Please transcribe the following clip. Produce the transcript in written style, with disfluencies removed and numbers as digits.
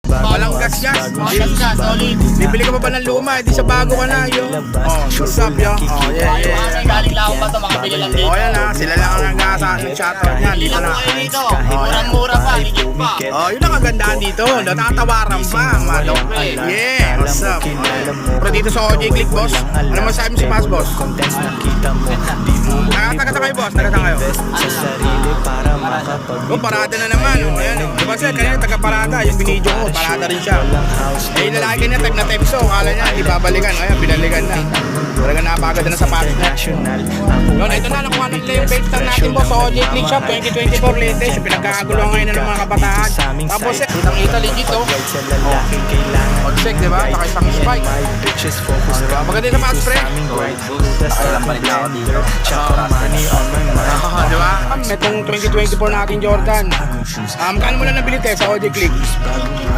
Walang gas-gas. Gas, solid. Bibili ka pa ba ng luma? Di sa bago ka na, yo. Oh, what's up, yo? Oh, yeah, yeah. Galing lang ba ito? Makabili lang dito. Oh, yan na. Sila lang ang nag-asa ng shoutout niyan. Bili Dito lang na. po kayo dito. Murang-mura pa, higit pa. Oh, yun ang kagandahan dito. Natatawaran pa, malo. Yeah, what's up? Pero dito sa OJ Click, boss. Ano masabi mo si Paz, boss? Nakatagata kayo, boss. Tagata kayo. Oh, parada na naman. Oh, ayan. Diba sir, kanina taga-parada. Yung binidyo ko, parada rin siya. Eh, yung lalaki niya, type na tepso. Kala niya, hindi babalikan. Ayan, binalikan na. Talaga napagod na sa sapatos na. Yun, ito na. Nakuha na nila yung base tag natin, boss. Sa OJ Click Shop 2024 latest. Yung pinagkakaguluhan ngayon ng mga kabataan. Tapos, kitang-kita legit, oh. Pag-check, diba? Saka isang spike. Diba? Maganda yung sapatos, pre. Nakailang balik na ako dito. Diba? Itong 2024 natin Jordan. Magkano mo lang nabili tayo sa OJ Click?